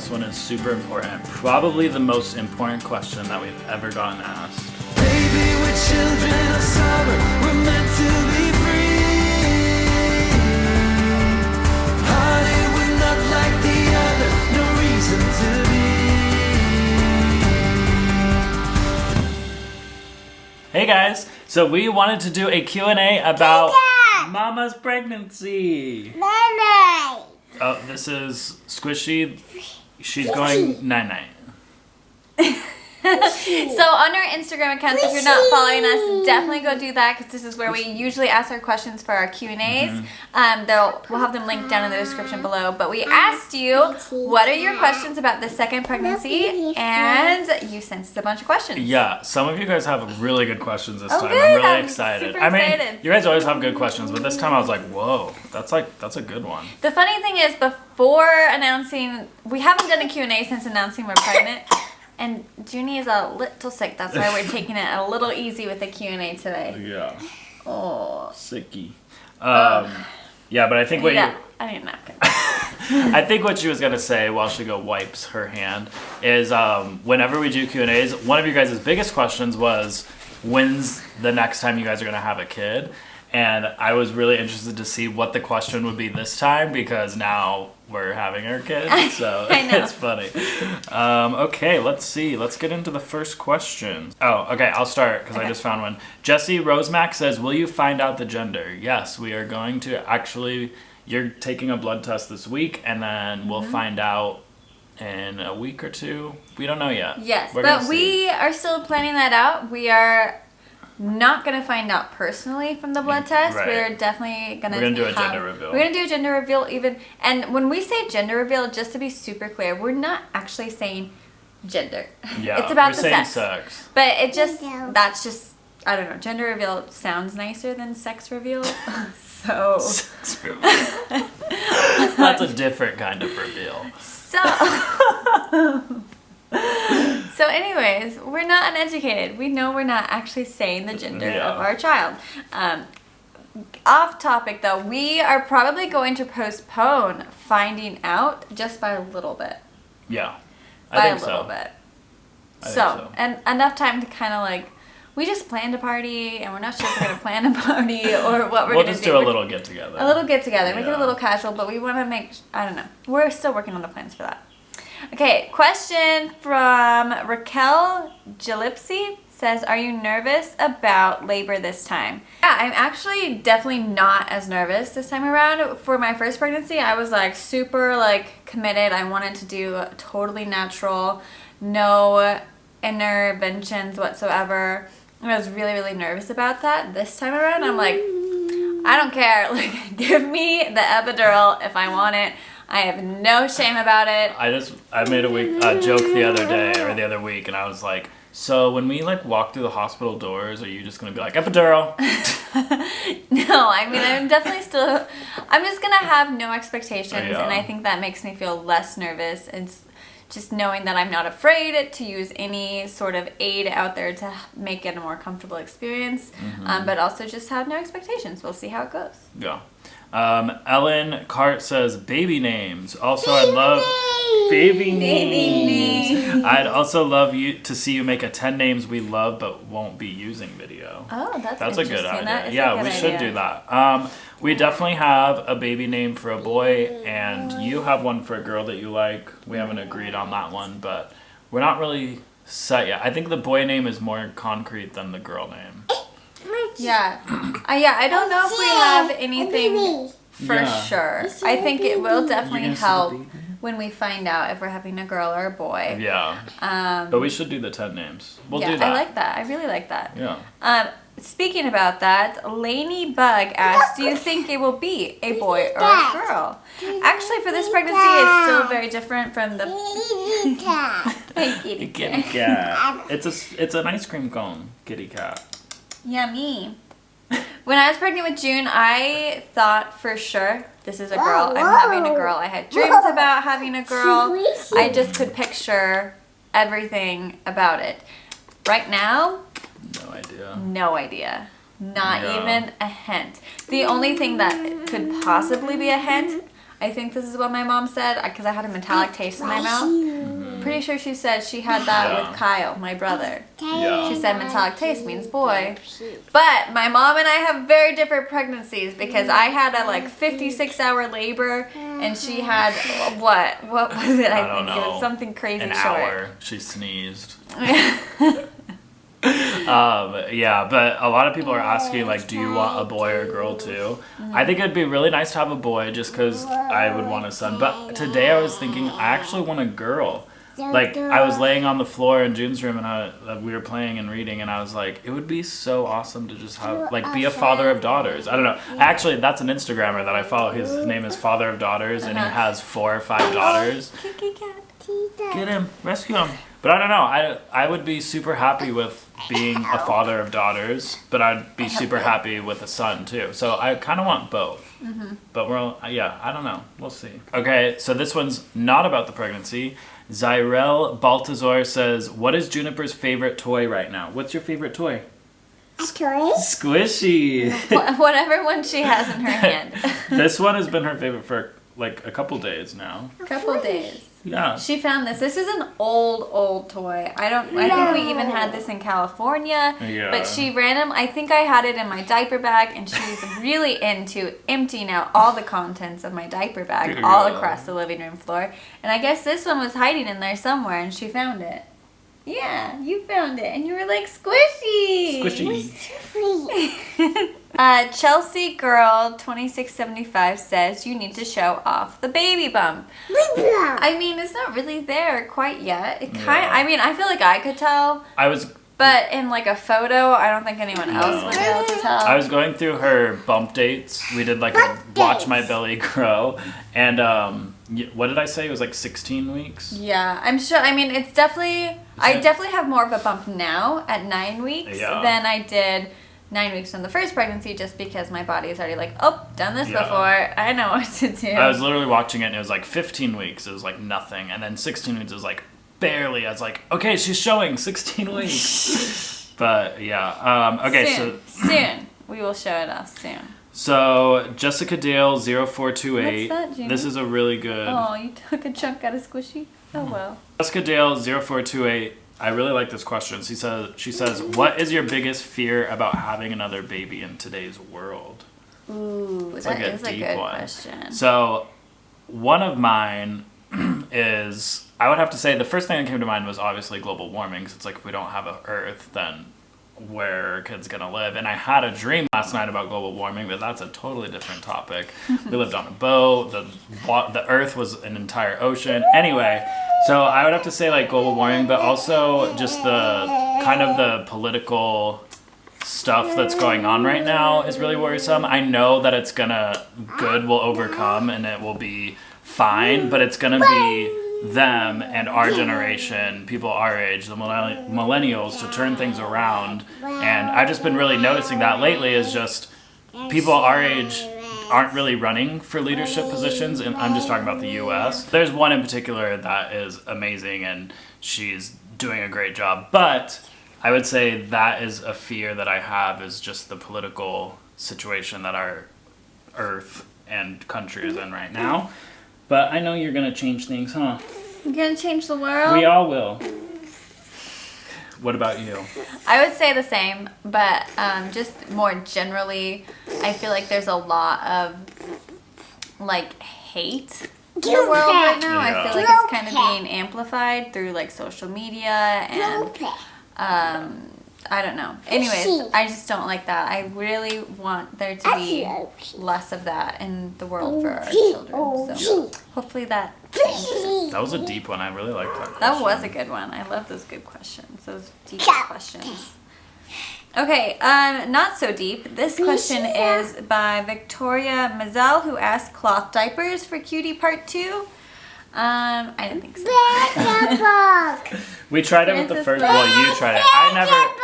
this one is super important. Probably the most important question that we've ever gotten asked. Baby, we're children of summer. We're meant to be free. Honey, we're not like the other. No reason to be. Hey guys, so we wanted to do a Q&A about Mama's pregnancy. Night-night. Oh, this is Squishy. She's going night-night. So on our Instagram accounts, if you're not following us, definitely go do that because this is where we usually ask our questions for our Q&As. We'll have them linked down in the description below. But we asked you, what are your questions about the second pregnancy? And you sent us a bunch of questions. Yeah, some of you guys have really good questions this time. good. I'm really I'm excited. super I mean, excited. you guys always have good questions, but this time I was like, whoa, that's a good one. The funny thing is, before announcing, we haven't done a Q&A since announcing we're pregnant. And Junie is a little sick. That's why we're taking it a little easy with the Q&A today. Yeah. Oh. Sicky. Yeah, but I think what I need a napkin. I think what she was gonna say while she wipes her hand is whenever we do Q&As, one of you guys' biggest questions was when's the next time you guys are gonna have a kid? And I was really interested to see what the question would be this time because now we're having our kids, so it's funny. Okay, let's see. Let's get into the first question. Oh, okay, I'll start because I just found one. Jesse Rosemack says, will you find out the gender? Yes, we are going to actually, you're taking a blood test this week and then we'll find out in a week or two. We don't know yet. Yes, but we are still planning that out. We are not going to find out personally from the blood test. Right. We're definitely going to do a gender reveal. We're going to do a gender reveal even. And when we say gender reveal, just to be super clear, we're not actually saying gender. Yeah, it's about we're the saying sex. But it just, that's just, I don't know, gender reveal sounds nicer than sex reveal. So. Sex reveal. That's a different kind of reveal. So anyways, we're not uneducated. We know we're not actually saying the gender of our child. Off topic though, we are probably going to postpone finding out just by a little bit. Yeah, By I a think little so. bit. I think So, and enough time to kind of we just planned a party and we're not sure if we're going to plan a party or what we're going to do. We'll just do a little get together. A little get together, make it a little casual, but we want to I don't know. We're still working on the plans for that. Okay, question from Raquel Gillipsy says, are you nervous about labor this time? Yeah, I'm actually definitely not as nervous this time around. For my first pregnancy, I was super committed. I wanted to do totally natural, no interventions whatsoever. And I was really, really nervous about that. This time around, I'm like, I don't care. Give me the epidural if I want it. I have no shame about it. I made a joke the other week, and I was like, so when we walk through the hospital doors, are you just gonna be like epidural? No, I mean I'm definitely still. I'm just gonna have no expectations, and I think that makes me feel less nervous. It's just knowing that I'm not afraid to use any sort of aid out there to make it a more comfortable experience, but also just have no expectations. We'll see how it goes. Yeah. Ellen Cart says baby names. Also, I love baby names. I'd also love to see you make a 10 names we love but won't be using video. Oh, that's a good idea. Yeah, we should do that. We definitely have a baby name for a boy, and you have one for a girl that you like. We haven't agreed on that one, but we're not really set yet. I think the boy name is more concrete than the girl name. Yeah. I don't know if we have anything for sure. I think it will definitely help when we find out if we're having a girl or a boy. Yeah. But we should do the 10 names. We'll do that. I like that. I really like that. Yeah. Speaking about that, Lainey Bug asked, do you think it will be a boy or a girl? Actually, for this pregnancy, it's still very different from the kitty cat. It's an ice cream cone kitty cat. Yummy. When I was pregnant with June, I thought for sure this is a girl. I'm having a girl. I had dreams about having a girl. I just could picture everything about it. Right now, no idea. Not even a hint. The only thing that could possibly be a hint, I think this is what my mom said because I had a metallic taste in my mouth. Pretty sure she said she had that with Kyle, my brother. Yeah. She said metallic taste means boy. But my mom and I have very different pregnancies because I had a like 56-hour labor and she had what was it? I don't think it know. was something crazy An short. hour. She sneezed. Yeah, but a lot of people are asking, like, do you want a boy or a girl too? I think it'd be really nice to have a boy just because I would want a son. But today I was thinking I actually want a girl. Like, I was laying on the floor in June's room and we were playing and reading, and I was like, it would be so awesome to just have, like, be a father of daughters. I don't know. Actually, that's an Instagrammer that I follow. His name is Father of Daughters, and he has 4 or 5 daughters. Get him. Rescue him. But I don't know. I would be super happy with being a father of daughters, but I'd be super happy with a son too. So I kind of want both. But I don't know. We'll see. Okay, so this one's not about the pregnancy. Zyrel Baltazar says, what is Juniper's favorite toy right now? What's your favorite toy? A toy? Squishy. Whatever one she has in her hand. This one has been her favorite for like a couple days now. Couple days. Yeah. She found this. This is an old toy. I think we even had this in California. Yeah. But I think I had it in my diaper bag, and she's really into emptying out all the contents of my diaper bag all across the living room floor. And I guess this one was hiding in there somewhere, and she found it. Yeah, you found it, and you were like, squishy! Squishy. Chelsea Girl 2675 says you need to show off the baby bump. I mean, it's not really there quite yet. I mean, I feel like I could tell. But in like a photo, I don't think anyone else would be able to tell. I was going through her bump dates. We did like a watch my belly grow, and what did I say? It was like 16 weeks. Yeah, I'm sure. I mean, I definitely have more of a bump now at 9 weeks than I did 9 weeks in the first pregnancy, just because my body is already like, oh, done this before. I know what to do. I was literally watching it, and it was like 15 weeks. It was like nothing, and then 16 weeks was like barely. I was like, okay, she's showing 16 weeks. But yeah, okay, soon we will show it off soon. So Jessica Dale 0428. What's that, Junior? This is a really good. Oh, you took a chunk out of Squishy. Oh well. Jessica Dale 0428. I really like this question. She says, what is your biggest fear about having another baby in today's world? Ooh, it's that like is a good question. So one of mine is, I would have to say the first thing that came to mind was obviously global warming. Because it's like, if we don't have an Earth, then where are kids going to live? And I had a dream last night about global warming, but that's a totally different topic. We lived on a boat. The Earth was an entire ocean. Anyway, so I would have to say like global warming, but also just the kind of the political stuff that's going on right now is really worrisome. I know that good will overcome and it will be fine, but it's going to be them and our generation, people our age, the millennials, to turn things around. And I've just been really noticing that lately is just people our age aren't really running for leadership positions, and I'm just talking about the US. There's one in particular that is amazing and she's doing a great job, but I would say that is a fear that I have, is just the political situation that our Earth and country is in right now. But I know you're going to change things, huh? You're going to change the world? We all will. What about you? I would say the same, but just more generally, I feel like there's a lot of, like, hate in the world right now. Yeah. I feel like it's kind of being amplified through, like, social media and, I don't know. Anyways, I just don't like that. I really want there to be less of that in the world for our children. So hopefully that changes. That was a deep one. I really liked that question. That was a good one. I love those good questions. Those deep questions. Okay, not so deep. This question is by Victoria Mazel, who asked cloth diapers for Cutie Part 2. I didn't think so. We tried it with the first. Well, you tried it. I never.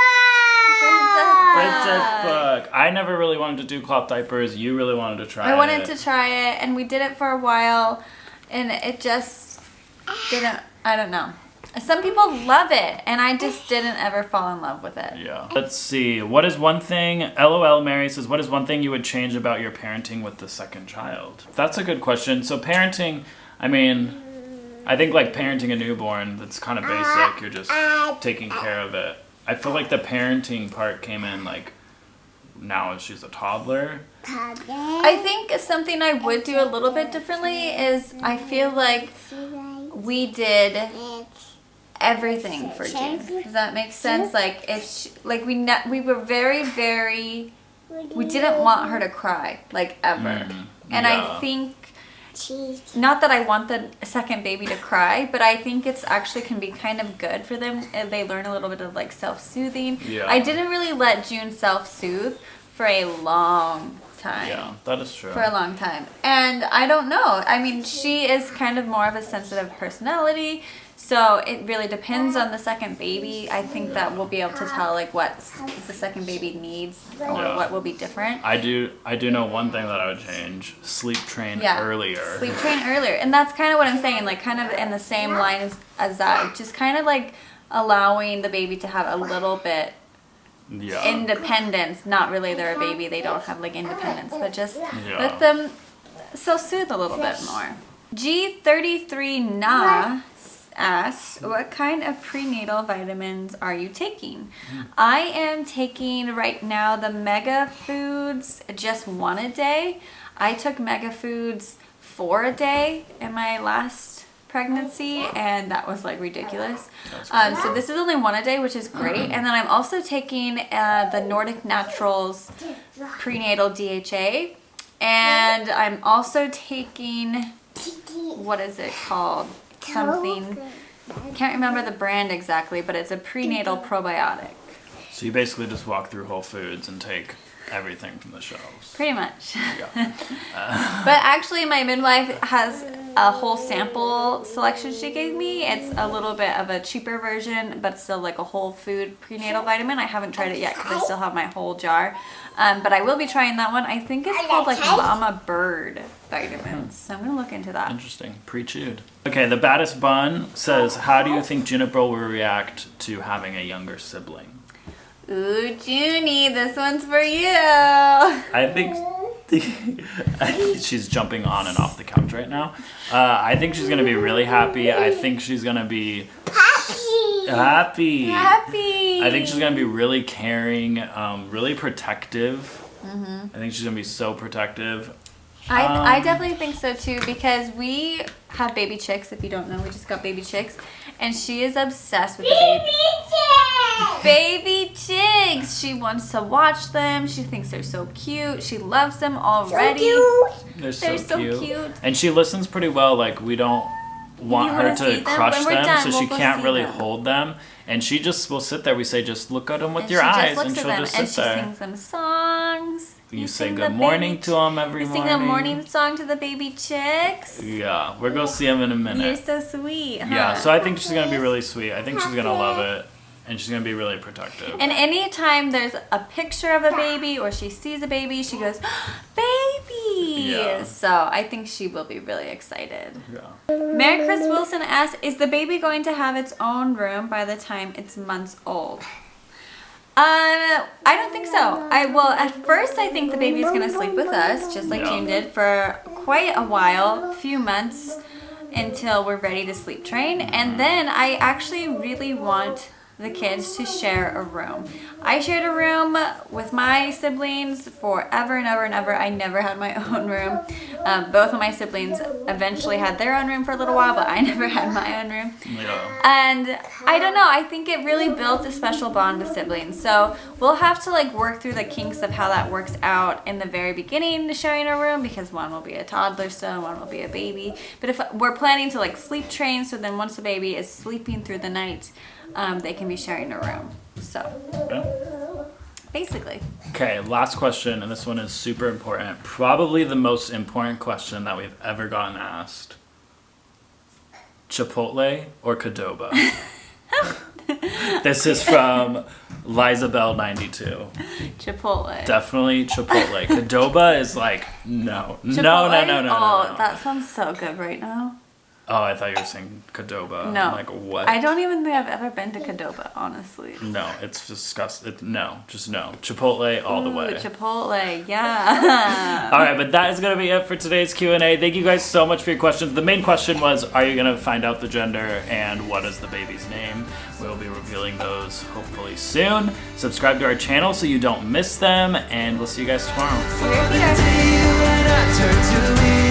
Princess Book. I never really wanted to do cloth diapers. You really wanted to try it. I wanted to try it, and we did it for a while, and it just didn't. I don't know. Some people love it, and I just didn't ever fall in love with it. Yeah. Let's see. What is one thing, LOL Mary says, what is one thing you would change about your parenting with the second child? That's a good question. So parenting, I mean, I think like parenting a newborn, that's kind of basic. You're just taking care of it. I feel like the parenting part came in like now as she's a toddler. I think something I would do a little bit differently is I feel like we did everything for June. Does that make sense? Like if she, like we were very we didn't want her to cry like ever. And Yeah. I think not that I want the second baby to cry, but I think it's actually can be kind of good for them if they learn a little bit of like self-soothing. Yeah. I didn't really let June self-soothe for a long time. Yeah, that is true. For a long time. And I don't know. I mean, she is kind of more of a sensitive personality. So it really depends on the second baby. I think that we'll be able to tell like what the second baby needs or Yeah. what will be different. I do know one thing that I would change. Sleep train earlier. Sleep train earlier. And that's kind of what I'm saying, like kind of in the same line as that. Just kind of like allowing the baby to have a little bit Yeah. independence. Not really they're a baby, they don't have like independence, but just Yeah. let them self-soothe a little bit more. G33 Na asked, what kind of prenatal vitamins are you taking? I am taking right now the Mega Foods, just one a day. I took Mega Foods 4 a day in my last pregnancy, and that was like ridiculous. So this is only 1 a day, which is great. And then I'm also taking the Nordic Naturals prenatal DHA, and I'm also taking, what is it called? Something, can't remember the brand exactly, but it's a prenatal probiotic. So you basically just walk through Whole Foods and take everything from the shelves. Pretty much. Yeah. But actually my midwife has a whole sample selection she gave me. It's a little bit of a cheaper version, but still like a whole food prenatal vitamin. I haven't tried it yet because I still have my whole jar. But I will be trying that one. I think it's called like Mama Bird vitamins. So I'm going to look into that. Interesting. Pre-chewed. Okay, the baddest bun says, how do you think Juniper will react to having a younger sibling? Ooh, Junie, this one's for you. I think she's jumping on and off the couch right now. I think she's gonna be really happy. I think she's gonna be happy. I think she's gonna be really caring, really protective. I think she's gonna be so protective. I definitely think so too, because we have baby chicks. If you don't know, we just got baby chicks, and she is obsessed with the baby chicks. She wants to watch them. She thinks they're so cute. She loves them already. They're They're so so cute. cute. And she listens pretty well. Like, we don't want You her wanna see to them? crush When we're them, done, so we'll she go can't see really them. hold them. And she just will sit there. We say, just look at them with And your she just eyes, looks and at she'll them, just and sit she there. sings them songs. You say sing good the morning baby to them every You morning. sing a morning song to the baby chicks. Yeah, we're going to see them in a minute. You're so sweet, huh? Yeah, so I think she's gonna be really sweet. I think she's gonna love it, and she's gonna be really protective. And anytime there's a picture of a baby or she sees a baby, she goes, baby! Yeah. So I think she will be really excited. Yeah. Mary Chris Wilson asks, is the baby going to have its own room by the time it's months old? I don't think so. At first I think the baby is going to sleep with us, just like Yeah. June did, for quite a while, few months, until we're ready to sleep train. And then I actually really want the kids to share a room. I shared a room with my siblings forever and ever and ever. I never had my own room. Both of my siblings eventually had their own room for a little while, but I never had my own room. Yeah. And I don't know, I think it really built a special bond with siblings. So we'll have to like work through the kinks of how that works out in the very beginning, sharing a room, because one will be a toddler still and one will be a baby. But if we're planning to like sleep train, so then once the baby is sleeping through the night, they can be sharing a room. So Yeah. basically. Okay, last question, and this one is super important. Probably the most important question that we've ever gotten asked. Chipotle or Qdoba? This is from Lizabelle92. Chipotle. Definitely Chipotle. Qdoba is like, no. Chipotle? No. Oh, that sounds so good right now. Oh, I thought you were saying Qdoba. No. I'm like, what? I don't even think I've ever been to Qdoba, honestly. No, it's disgusting. No, just no. Chipotle all the Ooh, way. Chipotle, yeah. All right, but that is going to be it for today's Q&A. Thank you guys so much for your questions. The main question was, are you going to find out the gender and what is the baby's name? We'll be revealing those hopefully soon. Subscribe to our channel so you don't miss them, and we'll see you guys tomorrow. We're The here. day when I turn to leave.